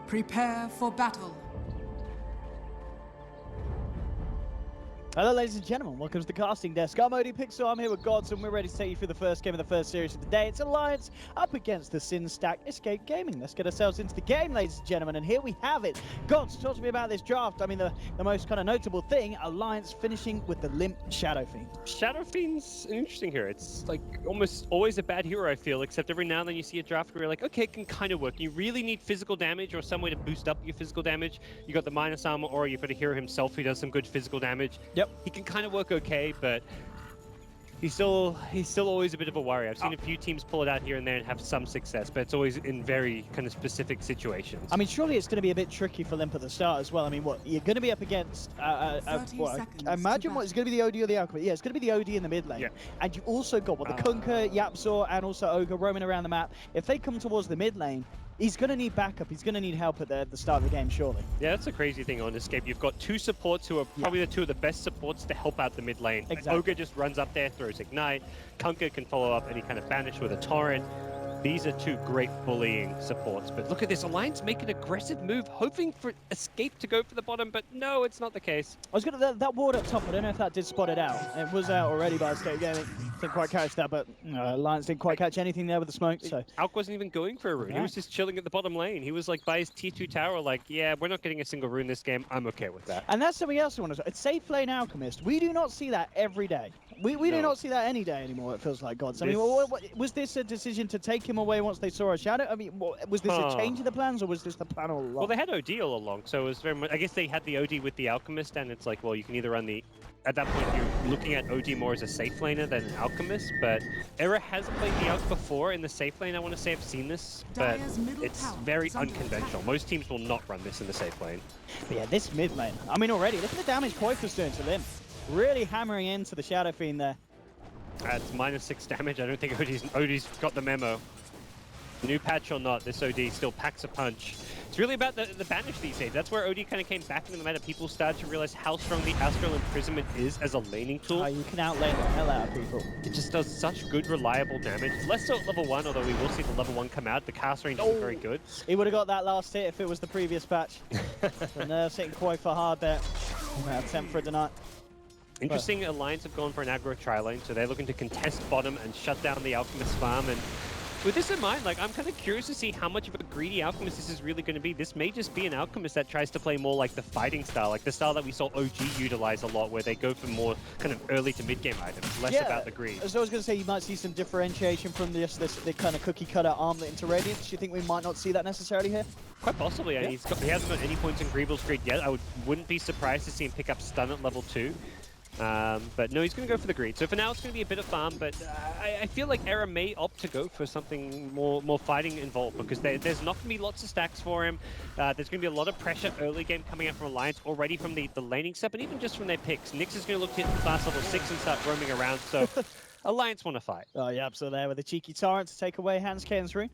Prepare for battle. Hello ladies and gentlemen, welcome to the casting desk. I'm Odie Pixel, I'm here with Gods, and we're ready to take you through the first game of the first series of the day. It's Alliance up against the Sin Stack Escape Gaming. Let's get ourselves into the game, ladies and gentlemen, and here we have it. Gods, talk to me about this draft. I mean, the most kind of notable thing, Alliance finishing with the limp Shadow Fiend. Shadow Fiend's an interesting hero. It's like almost always a bad hero, I feel, except every now and then you see a draft where you're like, okay, it can kind of work. You really need physical damage or some way to boost up your physical damage. You got the minus armor, or you've got a hero himself who does some good physical damage. Yep. He can kind of work okay, but he's still always a bit of a worry. I've seen a few teams pull it out here and there and have some success, but it's always in very kind of specific situations. I mean, surely it's going to be a bit tricky for Limp at the start as well. I mean, what, you're going to be up against, imagine what, it's going to be the OD or the Alchemist. Yeah, it's going to be the OD in the mid lane. Yeah. And you've also got, the Kunkka, Yapzor, and also Ogre roaming around the map. If they come towards the mid lane, he's going to need backup. He's going to need help at the start of the game, surely. Yeah, that's a crazy thing on Escape. You've got two supports who are probably the two of the best supports to help out the mid lane. Exactly. Ogre just runs up there, throws Ignite. Kunkka can follow up any kind of banish with a Torrent. These are two great bullying supports. But look at this, Alliance make an aggressive move, hoping for Escape to go for the bottom, but no, it's not the case. I was going to, that ward up top, I don't know if that did spot it out. It was out already by Escape Gaming. Didn't quite catch that, but Alliance didn't quite catch anything there with the smoke, so. Alk wasn't even going for a rune. He was just chilling at the bottom lane. He was like by his tier 2 tower, like, yeah, we're not getting a single rune this game. I'm okay with that. And that's something else I want to say. It's safe lane Alchemist. We do not see that every day. We do not see that any day anymore, it feels like, Gods. I mean, was this a decision to take him away once they saw a Shadow? I mean, was this a change in the plans, or was this the plan all along? Well, they had OD all along, so it was very much, I guess they had the OD with the Alchemist, and it's like, well, you can either run the, at that point, you're looking at OD more as a safe laner than an Alchemist, but Era has played the Alch before in the safe lane. I want to say I've seen this, but it's very unconventional. Most teams will not run this in the safe lane. But yeah, this mid lane, I mean, already, look at the damage Poifa's doing to Limp. Really hammering into the Shadow Fiend there. It's -6 damage. I don't think OD's got the memo. New patch or not, this OD still packs a punch. It's really about the banish these days. That's where OD kind of came back into the meta. People started to realize how strong the Astral Imprisonment is as a laning tool. You can outlane the hell out of people. It just does such good, reliable damage. Less so at level 1, although we will see the level 1 come out. The cast range isn't very good. He would have got that last hit if it was the previous patch. The nerves hitting quite for hard there. Attempt for a deny. Interesting, Alliance have gone for an aggro tri-lane, so they're looking to contest bottom and shut down the Alchemist farm. And with this in mind, like, I'm kind of curious to see how much of a greedy Alchemist this is really going to be. This may just be an Alchemist that tries to play more like the fighting style, like the style that we saw OG utilize a lot, where they go for more kind of early to mid-game items, less about the greed. So I was going to say, you might see some differentiation from this kind of cookie-cutter armlet into Radiance. Do you think we might not see that necessarily here? Quite possibly. Yeah. He hasn't got any points in Greevil's greed yet. I wouldn't be surprised to see him pick up stun at level 2. But no, he's going to go for the greed. So for now, it's going to be a bit of farm, but I feel like Era may opt to go for something more fighting involved, because there's not going to be lots of stacks for him. There's going to be a lot of pressure early game coming out from Alliance, already from the laning step, and even just from their picks. Nyx is going to look to hit class level 6 and start roaming around, so Alliance want to fight. Oh yeah, so there with a cheeky Torrent to take away Hanscane's rune.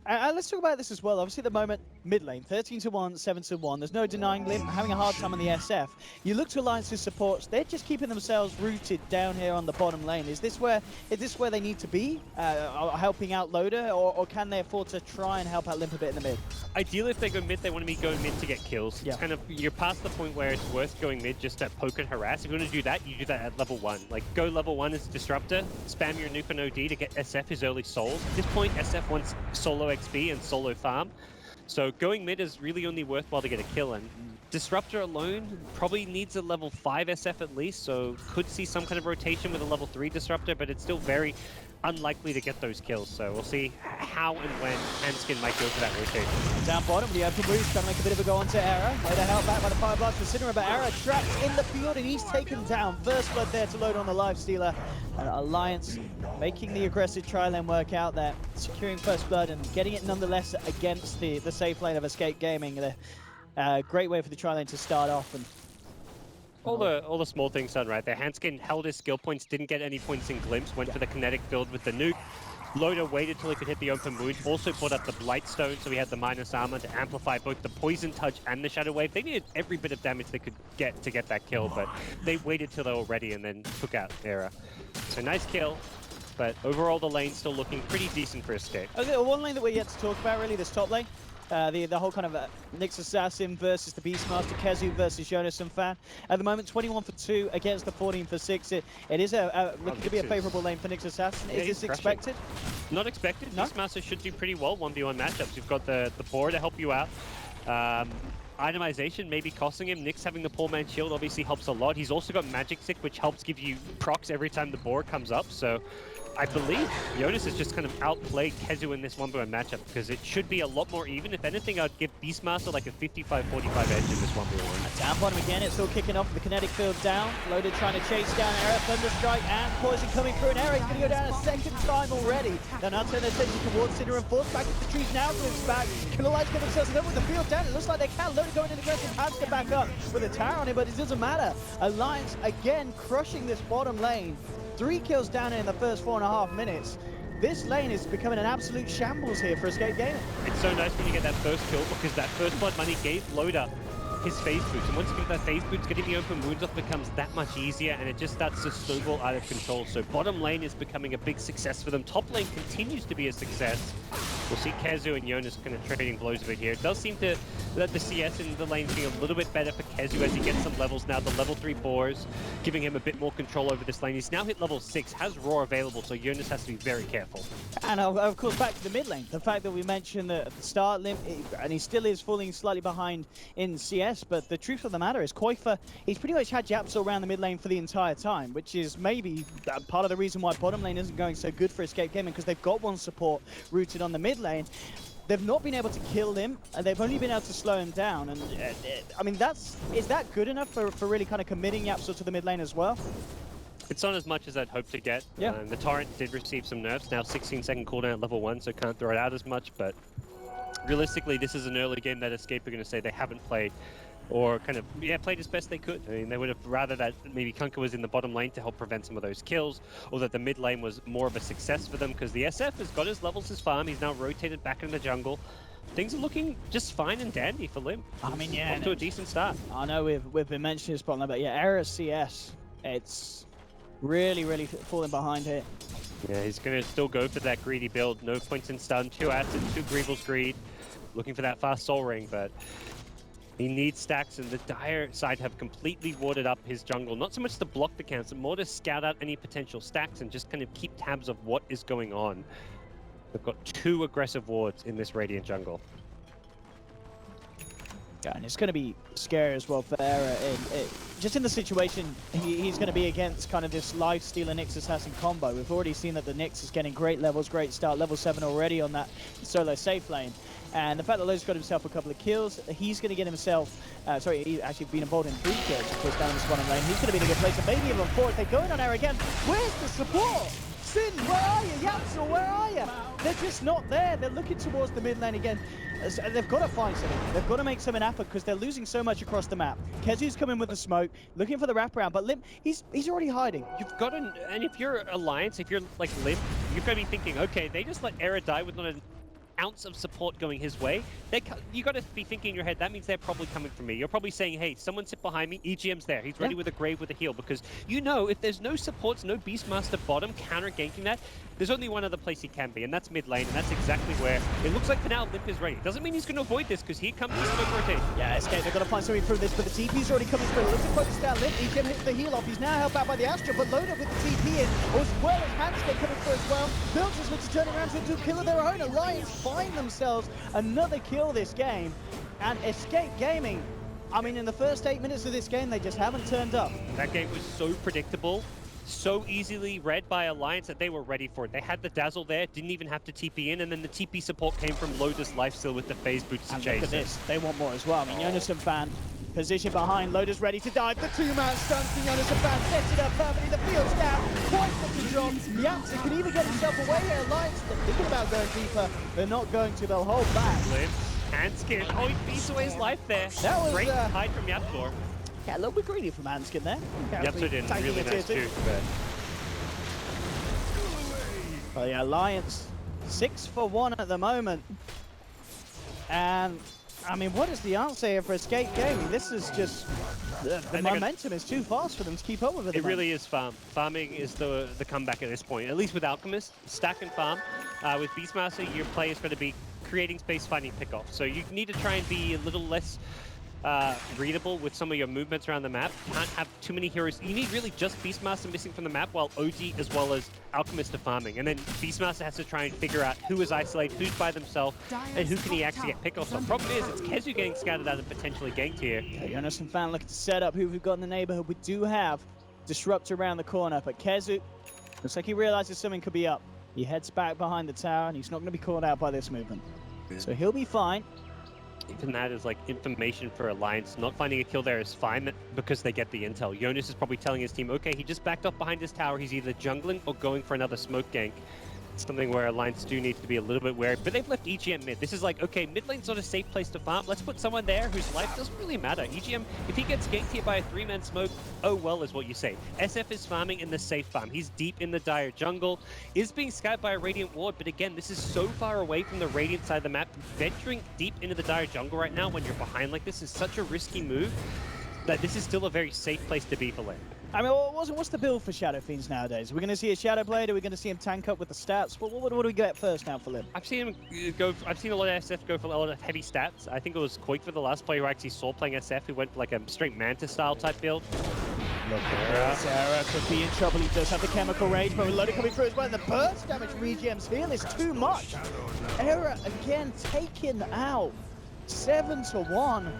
Let's talk about this as well. Obviously, at the moment, mid lane, 13-1, 7-1. There's no denying Limp having a hard time on the SF. You look to Alliance's supports; they're just keeping themselves rooted down here on the bottom lane. Is this where they need to be, helping out Loader, or can they afford to try and help out Limp a bit in the mid? Ideally, if they go mid, they want to be going mid to get kills. It's kind of, you're past the point where it's worth going mid just to poke and harass. If you want to do that, you do that at level 1. Like, go level 1 as Disruptor, spam your nuke and OD to get SF his early souls. At this point, SF wants solo XP and solo farm. So going mid is really only worthwhile to get a kill, and Disruptor alone probably needs a level 5 SF at least, so could see some kind of rotation with a level 3 Disruptor, but it's still very unlikely to get those kills, so we'll see how and when Hanskin might go for that rotation. Down bottom, the open moves trying to make a bit of a go onto Era. Later held back by the Fire Blast for Cinera, but Era trapped in the field and he's taken down. First blood there to load on the Lifestealer. And Alliance making the aggressive tri-lane work out there, securing first blood and getting it nonetheless against the safe lane of Escape Gaming. Great way for the tri-lane to start off. And all the small things done right there. Hanskin held his skill points, didn't get any points in Glimpse, went for the kinetic build with the nuke. Loader waited till he could hit the open wound, also put up the Blightstone, so he had the minus armor to amplify both the Poison Touch and the Shadow Wave. They needed every bit of damage they could get to get that kill, but they waited till they were ready and then took out Era. So nice kill, but overall the lane's still looking pretty decent for Escape. Okay, well, one lane that we're yet to talk about really, this top lane. the whole kind of Nyx Assassin versus the Beastmaster, Kezu versus Jonas and Fan. At the moment, 21 for 2 against the 14 for 6. It is looking to be a favourable lane for Nyx Assassin. Yeah, is this expected? Not expected. No? Beastmaster should do pretty well 1v1 matchups. You've got the board to help you out. Itemization maybe costing him. Nyx having the poor man shield obviously helps a lot. He's also got Magic Stick, which helps give you procs every time the board comes up. So I believe Jonas has just kind of outplayed Kezu in this 1v1 matchup because it should be a lot more even. If anything, I'd give Beastmaster like a 55-45 edge in this 1v1. Down bottom again, it's still kicking off with the kinetic field down. Loaded trying to chase down Eric. Thunderstrike and Poison coming through, and Eric's going to go down a second time already. They're now turning attention towards Cinder and Force. Back into the trees now, moves back. Killer Light's going themselves over with the field down. It looks like they can. Loaded going in aggressive, has to back up with a tower on it, but it doesn't matter. Alliance again crushing this bottom lane. 3 kills down in the first 4.5 minutes. This lane is becoming an absolute shambles here for Escape Gaming. It's so nice when you get that first kill because that first blood money gave Loader his phase boots, and once you get that phase boots, getting the open wounds off becomes that much easier, and it just starts to snowball out of control. So bottom lane is becoming a big success for them. Top lane continues to be a success. We'll see Kezu and Jonas kind of trading blows a bit here. It does seem to let the CS in the lane be a little bit better for Kezu as he gets some levels now. The level 3 boars giving him a bit more control over this lane. He's now hit level 6, has Roar available, so Jonas has to be very careful. And of course, back to the mid lane. The fact that we mentioned that at the start, Limp, and he still is falling slightly behind in CS, but the truth of the matter is Koifa, he's pretty much had Yapso around the mid lane for the entire time, which is maybe part of the reason why bottom lane isn't going so good for Escape Gaming, because they've got one support rooted on the mid lane. They've not been able to kill him, and they've only been able to slow him down. And I mean, is that good enough for really kind of committing Yapso to the mid lane as well? It's not as much as I'd hoped to get. Yeah. The Torrent did receive some nerfs, now 16-second cooldown at level 1, so can't throw it out as much, but realistically, this is an early game that Escape are going to say they haven't played, or kind of, played as best they could. I mean, they would have rather that maybe Kunkka was in the bottom lane to help prevent some of those kills, or that the mid lane was more of a success for them, because the SF has got his levels, his farm, he's now rotated back in the jungle. Things are looking just fine and dandy for Limp. I mean, yeah. Off to a decent start. I know we've been mentioning this problem, but yeah, Era CS, it's really falling behind here. Yeah, he's going to still go for that greedy build. No points in stun, 2 acid, 2 Greevil's Greed. Looking for that fast Soul Ring, but he needs stacks, and the Dire side have completely warded up his jungle. Not so much to block the camps, but more to scout out any potential stacks and just kind of keep tabs of what is going on. They've got 2 aggressive wards in this Radiant jungle. Yeah, and it's going to be scary as well for Era. Just in the situation he's going to be against kind of this lifesteal and Nyx Assassin combo. We've already seen that the Nyx is getting great levels, great start, level 7 already on that solo safe lane. And the fact that Lowe's got himself a couple of kills, he's going to get himself, he's actually been involved in 3 kills, of course, down in this bottom lane. He's going to be in a good place, and maybe even 4 if they're going on Era again. Where's the support? Sin, where are you? Yapso, where are you? They're just not there. They're looking towards the mid lane again. They've got to find something. They've got to make something happen because they're losing so much across the map. Kezu's coming with the smoke, looking for the wraparound, but Limp, he's already hiding. You've got to, and if you're Alliance, if you're like Limp, you've got to be thinking, okay, they just let Era die with not an ounce of support going his way. You got to be thinking in your head, that means they're probably coming for me. You're probably saying, hey, someone sit behind me, EGM's there. He's ready with a grave with a heal, because you know if there's no supports, no Beastmaster bottom counter-ganking that, there's only one other place he can be, and that's mid lane, and that's exactly where it looks like for now Limp is ready. Doesn't mean he's going to avoid this, because here comes the smoke rotation. Yeah, Escape, they've got to find something through this, but the TP's already coming through. Looks to focus down Limp. EGM hits the heal off. He's now helped out by the Astra, but loaded with the TP in, as well as Handscape coming through as well. Bilges looks to turn around to a kill of their own. Alliance find themselves another kill this game, and Escape Gaming, I mean, in the first 8 minutes of this game, they just haven't turned up. That game was so predictable, so easily read by Alliance that they were ready for it. They had the Dazzle there, didn't even have to TP in, and then the TP support came from Lotus Lifesteal with the phase boots to chase. Look at this, they want more as well. I mean, Jonas and Fan position behind, Lotus ready to dive. The 2-man stun from Jonas and Fan sets it up perfectly. The field's down, quite the drop. Yapso can even get himself away here. Alliance, they're thinking about going deeper. They're not going to, they'll hold back. Limp, Handskin, oh, he beats away his life there. That was great hide from Yapso. Yeah, a little bit greedy from Handskin there. Yapso did really nice too. Well, yeah, Alliance 6 for 1 at the moment. And I mean, what is the answer here for Escape Gaming? This is just the momentum is too fast for them to keep up with it. It really is farm. Farming is the comeback at this point. At least with Alchemist, stack and farm. With Beastmaster, your play is going to be creating space, finding pickoff. So you need to try and be a little less readable with some of your movements around the map. Can't have too many heroes. You need really just Beastmaster missing from the map, while OG as well as Alchemist are farming. And then Beastmaster has to try and figure out who is isolated, who's by themselves, and who can he actually get pickoffs on. Problem is, it's Kezu getting scattered out and potentially ganked here. Okay, Jonas and Fan looking to set up who we've got in the neighborhood. We do have Disrupt around the corner, but Kezu looks like he realizes something could be up. He heads back behind the tower, and he's not going to be caught out by this movement. So he'll be fine. Even that is like information for Alliance. Not finding a kill there is fine because they get the intel. Jonas is probably telling his team, okay, he just backed off behind his tower. He's either jungling or going for another smoke gank. Something where Alliance do need to be a little bit wary. But they've left EGM mid. This is like, okay, mid lane's not a safe place to farm. Let's put someone there whose life doesn't really matter. EGM, if he gets ganked here by a 3-man smoke, oh well is what you say. SF is farming in the safe farm. He's deep in the dire jungle. Is being scouted by a Radiant ward, but again, this is so far away from the Radiant side of the map. Venturing deep into the dire jungle right now when you're behind like this is such a risky move that this is still a very safe place to be for lane. I mean, what's the build for Shadow Fiends nowadays? Are we going to see a Shadow Blade? Are we going to see him tank up with the stats? What do we get first now for Lim? I've seen him go. I've seen a lot of SF go for a lot of heavy stats. I think it was Quake for the last player who actually saw playing SF, who went for like a straight Manta style type build. Look at Sarah could be in trouble. He does have the chemical rage, but with Loda coming through as well. The burst damage from EGM's heal is too much. Era again taken out. 7-1.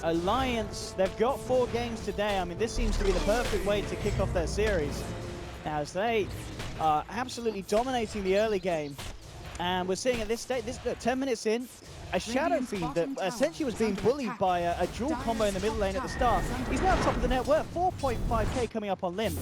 Alliance, they've got 4 games today. I mean, this seems to be the perfect way to kick off their series, as they are absolutely dominating the early game. And we're seeing at this stage, 10 minutes in, a Shadow Fiend that essentially was being bullied by a dual combo in the middle lane at the start. He's now top of the net worth, 4.5k coming up on Lim.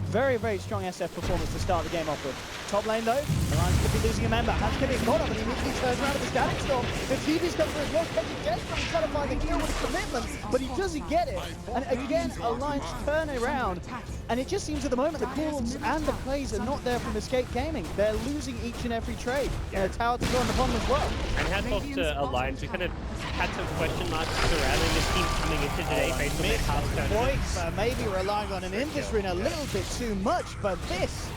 Very, very strong SF performance to start the game off with. Top lane though, Alliance could be losing a member. Hans could be caught up, and he immediately turns around with the Static Storm. The TV's come through as well. Keji desperately trying to find the kill with commitment, but he doesn't get it. And again, Alliance turn around, and it just seems at the moment the calls and the plays are not there from Escape Gaming. They're losing each and every trade. And a tower to go on the bottom as well. And hats off to Alliance, who kind of had some question marks surrounding this team coming into today based on their past tournaments. Maybe relying on an Industry a little bit too much, but this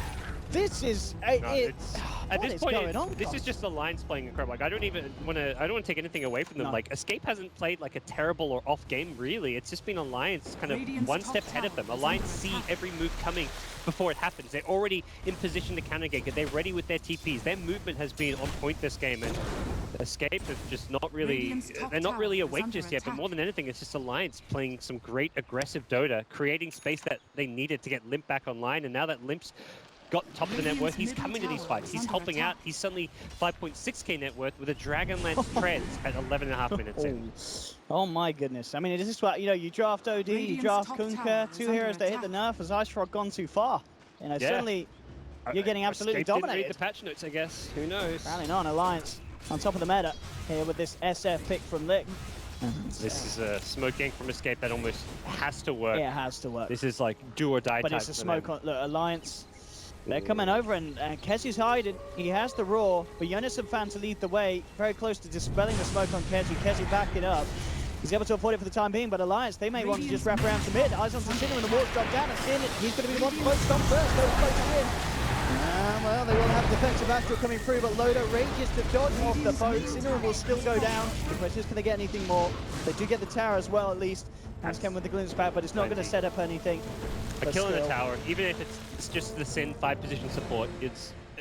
is at this point this is just Alliance playing incredible. Like I don't want to take anything away from them. Like Escape hasn't played like a terrible or off game really. It's just been Alliance kind of one step ahead of them. Alliance see every move coming before it happens. They're already in position to counter gank it. They're ready with their TPs. Their movement has been on point this game, and Escape is just not really, they're not really awake just yet, but more than anything, it's just Alliance playing some great aggressive Dota, creating space that they needed to get Limp back online, and now that Limp's got top of the net worth, he's coming to these fights, he's helping out, he's suddenly 5.6k net worth with a Dragonlance Treads at 11.5 minutes in. Oh my goodness, I mean, is this what, you know, you draft OD, you draft Kunkka, 2 heroes that hit the nerf, has Ice RoG gone too far? You know, suddenly you're getting absolutely Escape dominated. Didn't read the patch notes, I guess, who knows? Apparently not. Alliance on top of the meta here with this SF pick from Lick. This is a smoke gank from Escape that almost has to work. Yeah, it has to work. This is like do or die but type it's a smoke on, look, Alliance, they're coming over, and Kezu's hiding. He has the roar, but Jonas and Fan to lead the way, very close to dispelling the smoke on Kezu. Kezu back it up. He's able to avoid it for the time being, but Alliance, they may want to just wrap around to mid. Eyes on Sinner when the ward's dropped down, and Sin, he's going to be the one close on first. Those close in. Well, they will have defensive Astral coming through, but Loda rages to dodge off the boat. Sinner will still go down. The question is, can they get anything more? They do get the tower as well, at least. Hans came with the glimpse back, but it's not going to set up anything. A kill in the tower, even if it's just the Sin 5 position support, it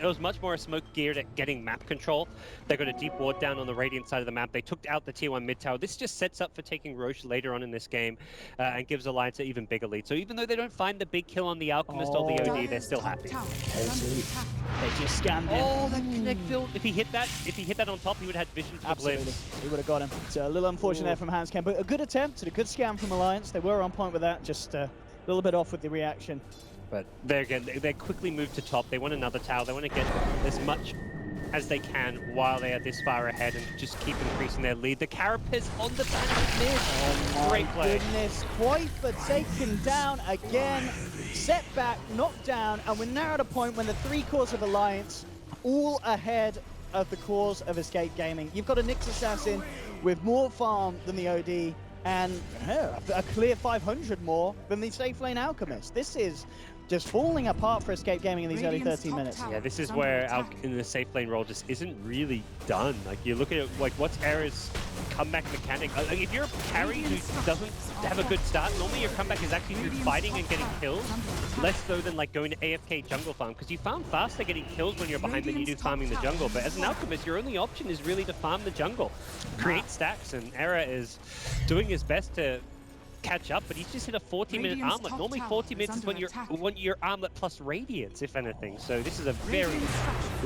was much more a smoke geared at getting map control. They got a deep ward down on the Radiant side of the map. They took out the tier 1 mid tower. This just sets up for taking Roche later on in this game and gives Alliance an even bigger lead. So even though they don't find the big kill on the Alchemist or the OD, they're still happy. They just scanned him. Oh, that connect build. If he hit that on top, he would have had vision for the blitz. He would have got him. So a little unfortunate there from Hanscam, but a good attempt and a good scan from Alliance. They were on point with that, just a little bit off with the reaction. But they quickly move to top. They want another tower. They want to get as much as they can while they are this far ahead and just keep increasing their lead. The Carapace on the back mid. Oh great play. Goodness, Quaifa taken down again. Set back, knocked down, and we're now at a point when the 3 cores of Alliance all ahead of the cores of Escape Gaming. You've got a Nyx Assassin with more farm than the OD, and a clear 500 more than the safe lane Alchemist. This is just falling apart for Escape Gaming in these early 13 minutes. Yeah, this is where our in the safe lane role just isn't really done. Like you look at it, like what's Era's comeback mechanic? Like if you're a carry who doesn't have a good start, normally your comeback is actually through fighting and getting kills, less so than like going to AFK jungle farm, because you farm faster getting kills when you're behind than you do farming the jungle. But as an alchemist, your only option is really to farm the jungle, create stacks, and Era is doing his best to catch up, but he's just hit a 40-minute armlet. Normally 40 minutes is when your armlet plus radiance, if anything. So this is a very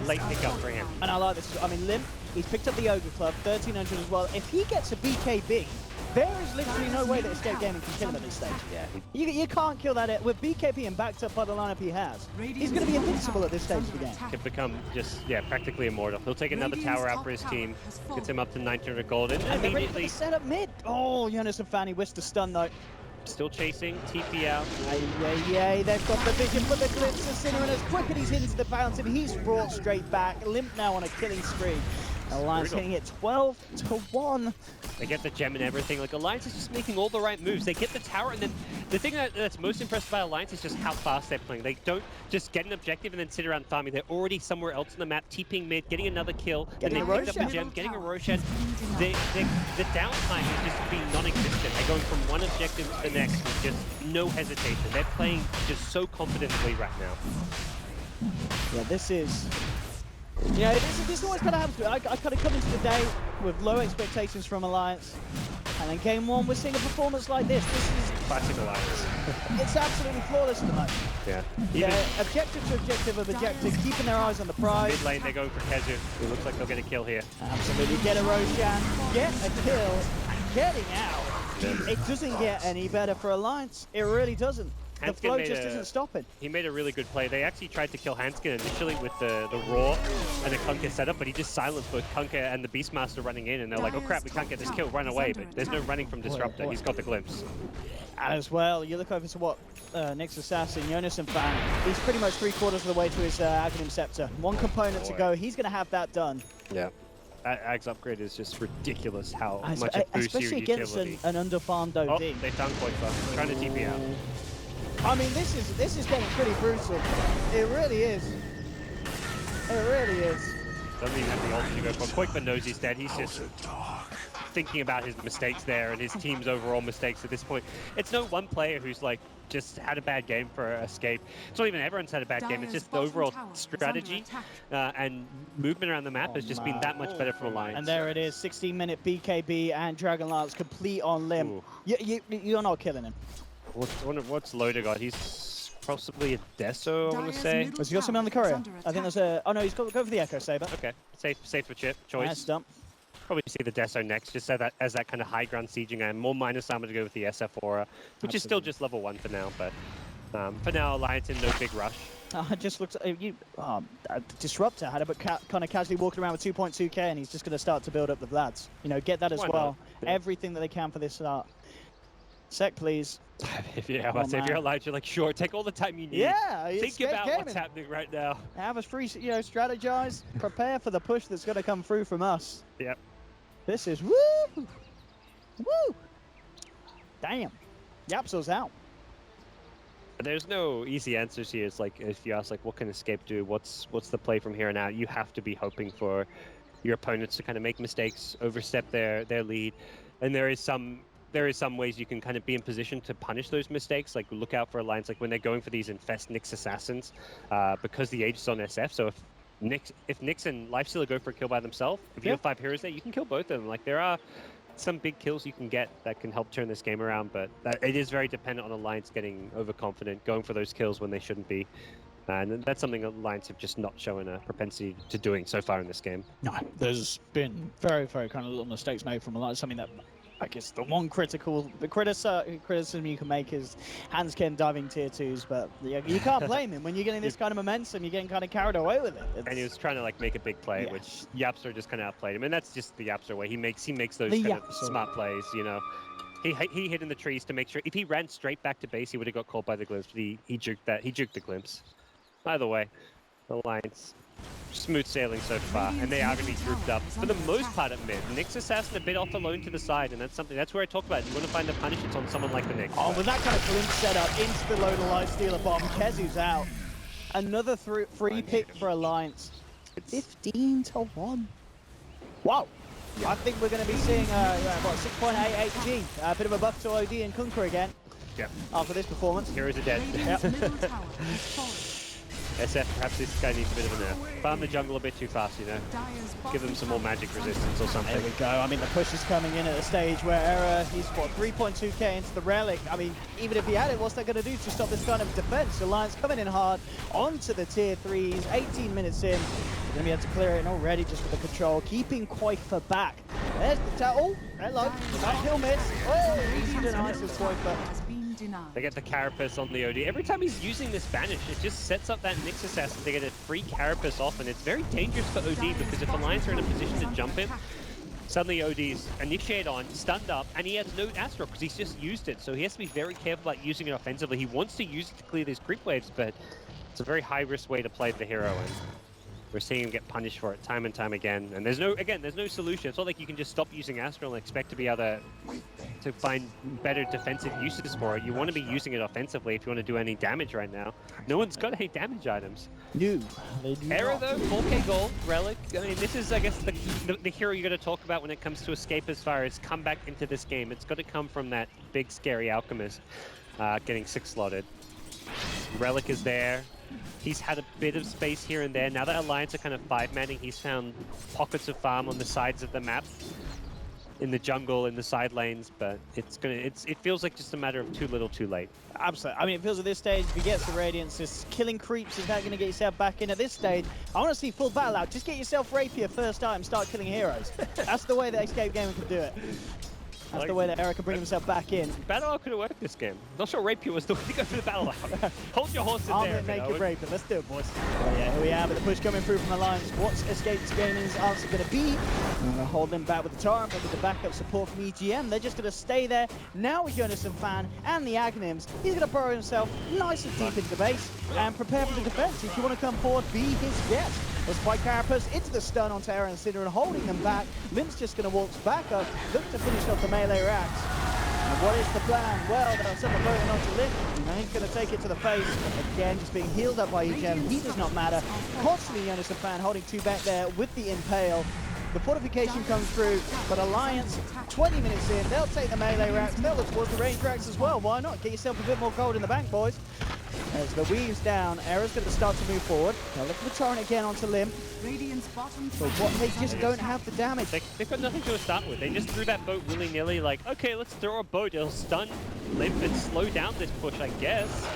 late pickup for him. And I like this. I mean, Limp, he's picked up the Ogre Club, 1300 as well. If he gets a BKB, there is literally no way that Escape Gaming can kill him at this stage. Yeah. You can't kill that with BKB and backed up by the lineup he has. He's going to be invincible at this stage of the game. Can become just, practically immortal. He'll take another tower out for his team, gets him up to 900 gold, and And they're ready for immediately the setup mid. Oh, Jonas and Fanny whisked a stun though. still chasing, TP out. Yay, they've got the vision for the glimpse of Sinner, and as quick as he's into the bounce, and he's brought straight back. Limp now on a killing spree. Alliance hitting it 12-1. They get the gem and everything. Like, Alliance is just making all the right moves. They get the tower, and then the thing that's most impressed by Alliance is just how fast they're playing. They don't just get an objective and then sit around farming. They're already somewhere else on the map, TPing mid, getting another kill, Getting and a they picked up Roshan. a gem, getting a Roshan. The downtime has just been non-existent. They're going from one objective to the next with just no hesitation. They're playing just so confidently right now. Yeah, this is... Yeah, this is always kind of happens to me. I kind of come into the day with low expectations from Alliance, and then game one we're seeing a performance like this. This is classic Alliance. It's absolutely flawless at the moment. Yeah. They're objective to objective of objective, keeping their eyes on the prize. Mid lane, they're going for Kezu. It looks like they'll get a kill here. Absolutely, get a Roshan, get a kill, getting out. It doesn't get any better for Alliance. It really doesn't. The Hanskin flow just isn't stopping. He made a really good play. They actually tried to kill Hanskin initially with the Raw and the Kunkka setup, but he just silenced both Kunkka and the Beastmaster running in, and they're like, oh crap, we can't get this kill, run away. But there's no running from Disruptor. He's got the glimpse. As well, you look over to what Nick's Assassin, Jonas and Fan. He's pretty much 3/4 of the way to his Aghanim Scepter. One component to go. He's going to have that done. Yeah. Ag's upgrade is just ridiculous how much it boosts your especially against utility. an underfarmed OD. Oh, they found Koifa, trying to TP out. I mean, this is getting pretty brutal. It really is. It really is. Doesn't even have the ult to go for. Koifa knows he's dead. He's just thinking about his mistakes there and his team's overall mistakes at this point. It's no one player who's like just had a bad game for Escape. It's not even everyone's had a bad game. It's just the overall strategy and movement around the map has just been that much better for Alliance. And there it is, 16-minute BKB and Dragonlance complete on Limb. You're not killing him. What's Loader got? He's possibly a Deso, I want to say. Has he got something on the courier? I think there's a... Oh no, he's got go for the Echo Saber. Okay, safe for Chip. Choice. Nice dump. Probably see the Deso next, just as that kind of high ground sieging and more minus armor to go with the SF Aura, which is still just level 1 for now. But for now, Alliance in no big rush. I just looked at you. Disruptor had it, but kind of casually walking around with 2.2k, and he's just going to start to build up the Vlads. You know, get that as well. Yeah. Everything that they can for this start. Sec, please. If you're Alliance, you're like, sure, take all the time you need. Yeah, think about what's happening right now. Have a free, strategize, prepare for the push that's going to come through from us. Yep. This is woo, woo. Damn, Yapso's out. There's no easy answers here. It's like if you ask, like, what can Escape do? What's the play from here on out? You have to be hoping for your opponents to kind of make mistakes, overstep their lead, and there is some ways you can kind of be in position to punish those mistakes. Like, look out for Alliance, like when they're going for these infest Nyx assassins, because the age is on SF. So if Nyx and Lifestealer go for a kill by themselves, if you have 5 heroes there, you can kill both of them. Like, there are some big kills you can get that can help turn this game around, but it is very dependent on Alliance getting overconfident, going for those kills when they shouldn't be. And that's something Alliance have just not shown a propensity to doing so far in this game. No, there's been very, very kind of little mistakes made from Alliance. Something that I guess the one criticism you can make is Hanskin diving tier 2s, but you can't blame him when you're getting this kind of momentum. You're getting kind of carried away with it. And he was trying to like make a big play, which Yapster just kind of outplayed him, and that's just the Yapster way. He makes those kind of smart plays, you know. He hid in the trees to make sure if he ran straight back to base, he would have got caught by the glimpse. But he juked the glimpse. Either way, Alliance smooth sailing so far, and they are going to be grouped up for the most part at mid. Nyx Assassin a bit off alone to the side, and that's where I talk about it. You want to find the punishes on someone like the Nyx. Oh, with that kind of glimpse setup into the load of life stealer bomb, Kezu's out. Another free pick for Alliance. 15-1. Wow. I think we're going to be seeing what, 6.88 G. A bit of a buff to OD and Kunker again. Yep. After this performance. Heroes are dead. Yep. SF, perhaps this guy needs a bit of a nerf. Farm the jungle a bit too fast, you know. Give them some more magic resistance or something. There we go. I mean, the push is coming in at a stage where Era, he's what, 3.2k into the relic. I mean, even if he had it, what's that going to do to stop this kind of defense? Alliance coming in hard onto the tier 3s, 18 minutes in. We're going to be able to clear it, and already just with the control, keeping Koifer back. There's the oh, hello. That kill miss. Oh, easy denies with Koifer. They get the Carapace on the OD. Every time he's using this banish, it just sets up that Nyx Assassin to get a free Carapace off, and it's very dangerous for OD because if Alliance are in a position to jump him, suddenly OD's initiate on, stunned up, and he has no Astro because he's just used it, so he has to be very careful about using it offensively. He wants to use it to clear these creep waves, but it's a very high-risk way to play the hero, and we're seeing him get punished for it time and time again. And there's no solution. It's not like you can just stop using Astral and expect to be able to find better defensive uses for it. You want to be using it offensively if you want to do any damage right now. No one's got any damage items. No, they do Era not. though, 4k gold, Relic. I mean, this is, I guess, the hero you got to talk about when it comes to escape as far as come back into this game. It's got to come from that big, scary Alchemist getting 6-slotted. Relic is there. He's had a bit of space here and there. Now that Alliance are kind of 5-manning, he's found pockets of farm on the sides of the map, in the jungle, in the side lanes, but it feels like just a matter of too little, too late. Absolutely. I mean, it feels at this stage, if he gets the Radiance, just killing creeps is not going to get yourself back in at this stage. I want to see full battle out. Just get yourself Rapier first time, start killing heroes. That's the way that Escape Gaming can do it. That's the way that Eric can bring himself back in. Battle Out could have worked this game. Not sure Rapier was the way to go for the Battle Out. Hold your horses there. Naked Rapier. Let's do it, boys. Oh, yeah, here we are with the push coming through from Alliance. What's Escape Gaming's answer going to be? We're going to hold them back with the Torrent, but with the backup support from EGM, they're just going to stay there. Now we're going to some Fan and the Aghanims. He's going to burrow himself nice and deep into the base and prepare for the defense. If you want to come forward, be his guest. Let's fight Carapace into the stun on Terra and Cinder and holding them back. Limp's just going to waltz back up, look to finish off the melee racks. And what is the plan? Well, they'll send the voting onto Limp, and he's going to take it to the face. Again, just being healed up by EGM. He does not matter. Constantly Jonas the Fan holding 2 back there with the Impale. The fortification comes through, but Alliance, 20 minutes in, they'll take the melee racks. They'll look towards the range racks as well. Why not? Get yourself a bit more gold in the bank, boys. As the weave's down, Era's going to start to move forward. They'll look for the Torrent again onto Limp. But what they just don't have the damage. They've got nothing to start with. They just threw that boat willy-nilly like, okay, let's throw a boat. It'll stun Limp and slow down this push, I guess.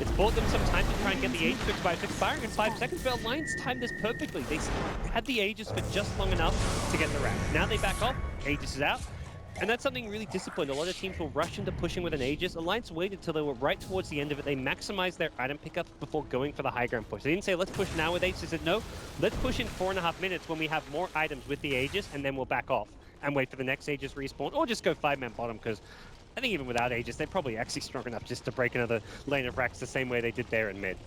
It's bought them some time to try and get the Aegis to expire. It's expiring in 5 seconds, but Alliance timed this perfectly. They had the Aegis for just long enough to get the rack. Now they back off, Aegis is out. And that's something really disciplined. A lot of teams will rush into pushing with an Aegis. Alliance waited until they were right towards the end of it. They maximized their item pickup before going for the high ground push. They didn't say, let's push now with Aegis. They said, no, let's push in 4.5 minutes when we have more items with the Aegis, and then we'll back off and wait for the next Aegis respawn, or just go 5-man bottom, because I think even without Aegis, they're probably actually strong enough just to break another lane of racks the same way they did there in mid.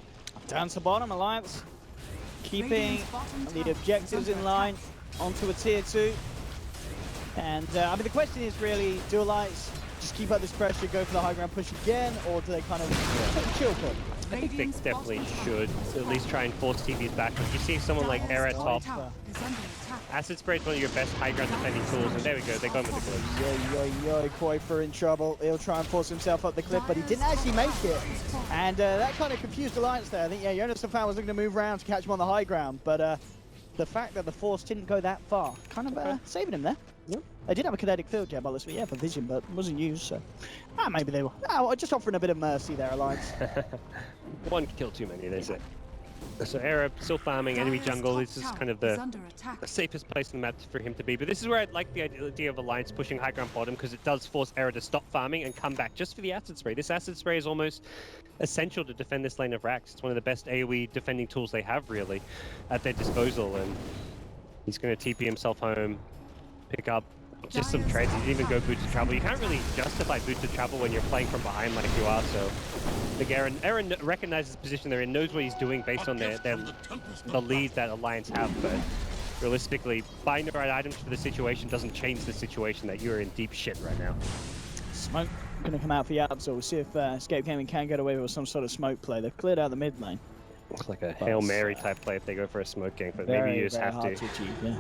Down to bottom, Alliance keeping the objectives in line onto a tier 2. And I mean, the question is really, do Alliance just keep up this pressure, go for the high ground push again, or do they kind of take a chill push? I think they definitely should at least try and force TVs back. If you see someone like Era top, Acid Spray is one of your best high ground defending tools, and there we go, they're going with the glitch. Yo, Koifer in trouble. He'll try and force himself up the cliff, but he didn't actually make it. And that kind of confused Alliance there. I think, yeah, Jonas the Fan was looking to move around to catch him on the high ground, but the fact that the force didn't go that far, kind of saving him there. Yep. They did have a kinetic field jab, obviously, yeah, for vision, but wasn't used, so maybe they were. Just offering a bit of mercy there, Alliance. One kill too many, they say. So Era still farming enemy jungle. This is kind of the safest place on the map for him to be. But this is where I'd like the idea of Alliance pushing high ground bottom, because it does force Era to stop farming and come back just for the Acid Spray. This Acid Spray is almost essential to defend this lane of racks. It's one of the best AoE defending tools they have, really, at their disposal. And he's going to TP himself home, pick up just some trades. He didn't even go boots of travel. You can't really justify boots of travel when you're playing from behind like you are. So, like Aaron recognizes the position they're in, knows what he's doing based on the lead that Alliance have. But realistically, buying the right items for the situation doesn't change the situation that you're in deep shit right now. Smoke going to come out for Yab, so we'll see if Escape Gaming can get away with some sort of smoke play. They've cleared out the mid lane. Looks like a Hail Mary type play if they go for a smoke gank, but maybe you just have to. Achieve, yeah.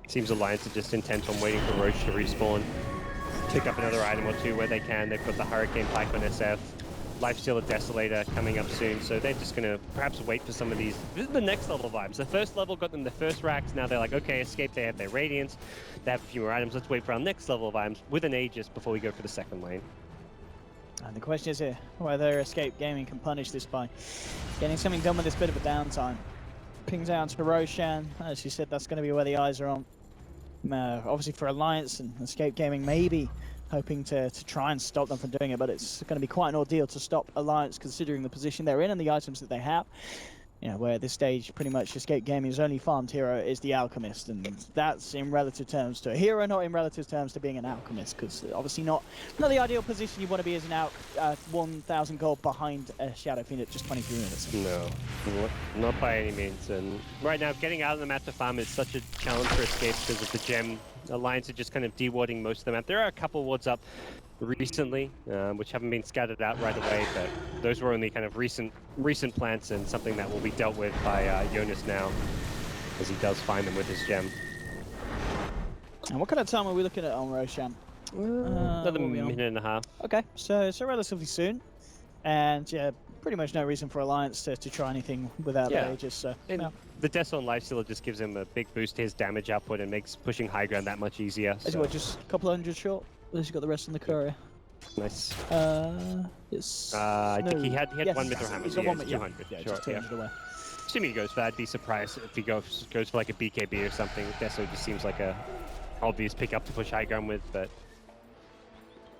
Seems Alliance are just intent on waiting for Roach to respawn. Pick up another item or two where they can. They've got the Hurricane Pike on SF. Lifestealer Desolator coming up soon, so they're just going to perhaps wait for some of these. This is the next level vibes. The first level got them the first racks. Now they're like, okay, Escape, they have their Radiance. They have a few more items. Let's wait for our next level of items with an Aegis before we go for the second lane. And the question is here, whether Escape Gaming can punish this by getting something done with this bit of a downtime. Pings out to Roshan. As you said, that's going to be where the eyes are on. Obviously for Alliance and Escape Gaming, maybe hoping to try and stop them from doing it, but it's going to be quite an ordeal to stop Alliance considering the position they're in and the items that they have. You know, where at this stage, pretty much Escape Gaming's only farmed hero is the Alchemist, and that's in relative terms to a hero, not in relative terms to being an Alchemist, because obviously not the ideal position you want to be as an 1,000 gold behind a Shadow Fiend at just 23 minutes. No, not by any means. And right now, getting out of the map to farm is such a challenge for Escape because of the gem. Alliance are just kind of de-warding most of the map. There are a couple wards up recently, which haven't been scattered out right away, but those were only kind of recent plants and something that will be dealt with by Jonas now, as he does find them with his gem. And what kind of time are we looking at on Roshan? Another minute and a half. Okay, so relatively soon, and yeah, pretty much no reason for Alliance to try anything without the Aegis. So the Death on Lifestealer just gives him a big boost to his damage output and makes pushing high ground that much easier. So. What, just a couple hundred short? He's got the rest in the courier. Nice. Yes. I think he had one mid or hammer. He's got one mid, 200. Yeah, sure, just turned it away. Assuming he goes for that, I'd be surprised if he goes for like a BKB or something. Deso just seems like a obvious pickup to push high ground with, but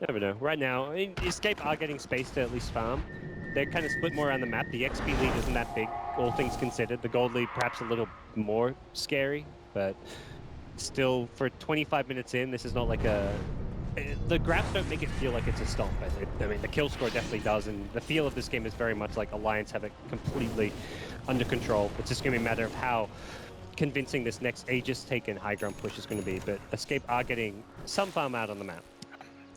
never know. Right now, I mean, Escape are getting space to at least farm. They're kind of split more around the map. The XP lead isn't that big, all things considered. The gold lead perhaps a little more scary, but still, for 25 minutes in, this is not like a... The graphs don't make it feel like it's a stomp. I mean, the kill score definitely does, and the feel of this game is very much like Alliance have it completely under control. It's just going to be a matter of how convincing this next Aegis take and high ground push is going to be, but Escape are getting some farm out on the map.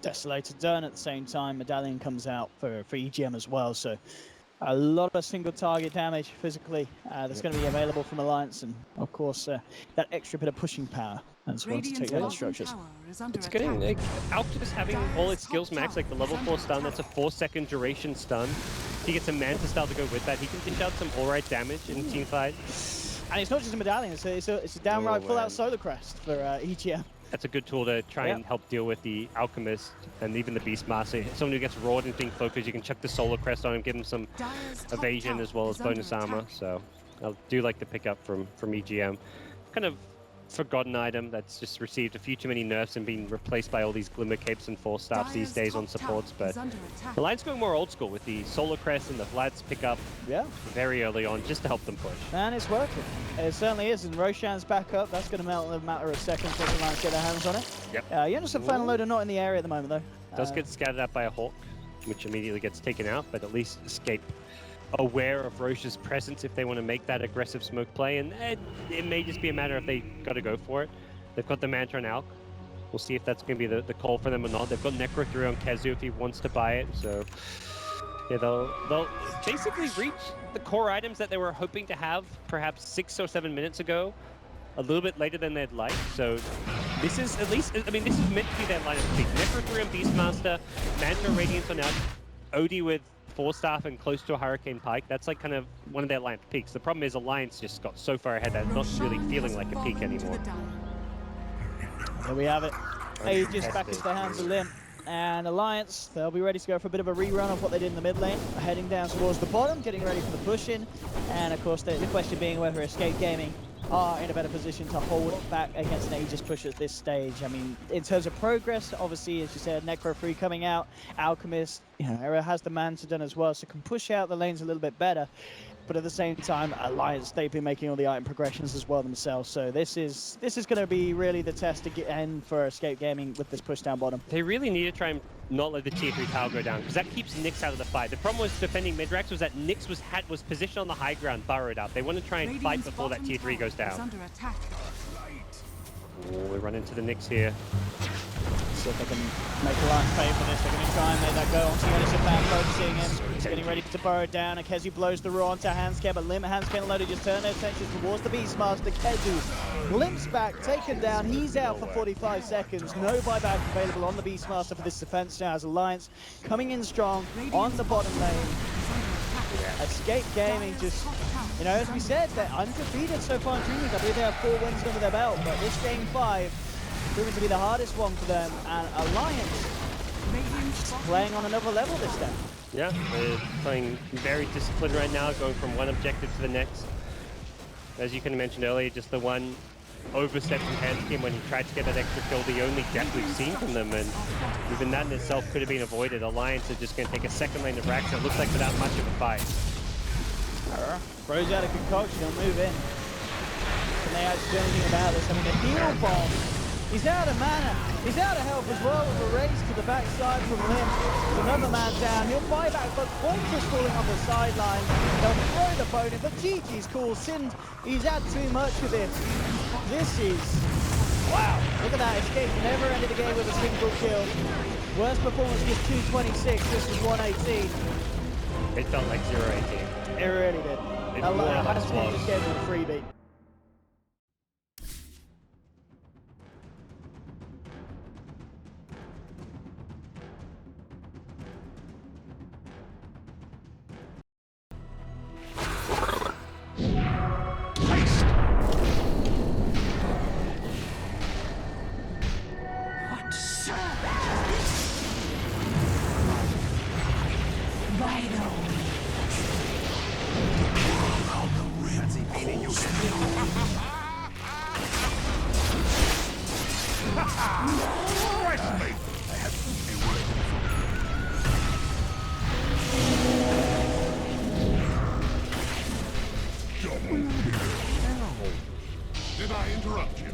Desolator done at the same time. Medallion comes out for EGM as well, so a lot of single target damage physically that's going to be available from Alliance, and of course that extra bit of pushing power as well to take those structures. It's getting like Alchemist having all its skills max, like the level 4 stun, that's a 4-second duration stun. He gets a Manta style to go with that. He can dish out some alright damage in team fight. And it's not just a Medallion, it's a downright full-out Solar Crest for EGM. That's a good tool to try and help deal with the Alchemist and even the Beastmaster. Someone who gets roared and being focused, you can chuck the Solar Crest on him, give him some evasion as well as bonus armor. So I do like the pickup from EGM. Kind of forgotten item that's just received a few too many nerfs and being replaced by all these Glimmer Capes and Force Staffs these days on supports, but the line's going more old school with the Solar Crest and the Vlad's pickup very early on just to help them push. And it's working. It certainly is, and Roshan's back up. That's going to melt in a matter of seconds once the Lions get their hands on it. Yep. Jonas and Final Load are not in the area at the moment, though. Does get scattered out by a Hawk, which immediately gets taken out, but at least Escape aware of Roche's presence if they want to make that aggressive smoke play, and it may just be a matter of they got to go for it. They've got the Manta and Alk. We'll see if that's going to be the call for them or not. They've got Necro 3 on Kezu if he wants to buy it, so yeah, they'll basically reach the core items that they were hoping to have perhaps 6 or 7 minutes ago, a little bit later than they'd like. So this is at least, I mean, this is meant to be their line of peak. Necro 3 on Beastmaster, Manta Radiance on Alk, Odie with Force Staff and close to a Hurricane Pike. That's like kind of one of their line peaks. The problem is Alliance just got so far ahead that it's not really feeling like a peak anymore. There we have it. Aegis back into the hands of Lim. And Alliance, they'll be ready to go for a bit of a rerun of what they did in the mid lane. Heading down towards the bottom, getting ready for the push-in. And of course, the question being whether Escape Gaming are in a better position to hold back against an Aegis push at this stage. I mean, in terms of progress, obviously, as you said, Necro 3 coming out, Alchemist, Era has the Manta done as well, so can push out the lanes a little bit better. but at the same time, Alliance, they've been making all the item progressions as well themselves. So this is going to be really the test to get in for Escape Gaming with this push down bottom. They really need to try and not let the tier 3 tower go down, because that keeps Nyx out of the fight. The problem was defending mid-racks was that Nyx was positioned on the high ground, burrowed up. They want to try and fight before that tier 3 goes down. Under attack. Oh, we run into the Nyx here. See if they can make Alliance pay for this. They're going to try and make that go onto Alisabam, focusing him. He's getting ready to burrow down. Akezu blows the raw onto Handscare, but Limp Handscare and Loaded just turn their attention towards the Beastmaster. Akezu limps back, taken down. He's out for 45 seconds. No buyback available on the Beastmaster for this defense now as Alliance coming in strong on the bottom lane. Escape Gaming just, you know, as we said, they're undefeated so far in DreamLeague. I believe they have 4 wins under their belt, but this game 5 proving to be the hardest one for them, and Alliance playing on another level this time. Yeah, they're playing very disciplined right now, going from one objective to the next. As you can mention earlier, just the one overstep from Handskin when he tried to get that extra kill, the only death we've seen from them, and even that in itself could have been avoided. Alliance are just going to take a second lane of racks, it looks like without much of a fight. Throws out a concoction, he'll move in. Can they actually do anything about this? I mean, the heal bomb, he's out of mana, he's out of health as well with a race to the backside from Limp. Another man down, he'll buy back, but Pointer's falling on the sideline. They'll throw the boat in, but GG's cool. Sind, he's had too much of this. This is, wow, look at that, Escape never ended the game with a single kill. Worst performance was 226, this was 118. It felt like 0-18. It really did. That's what was scheduled a freebie. Did I interrupt you?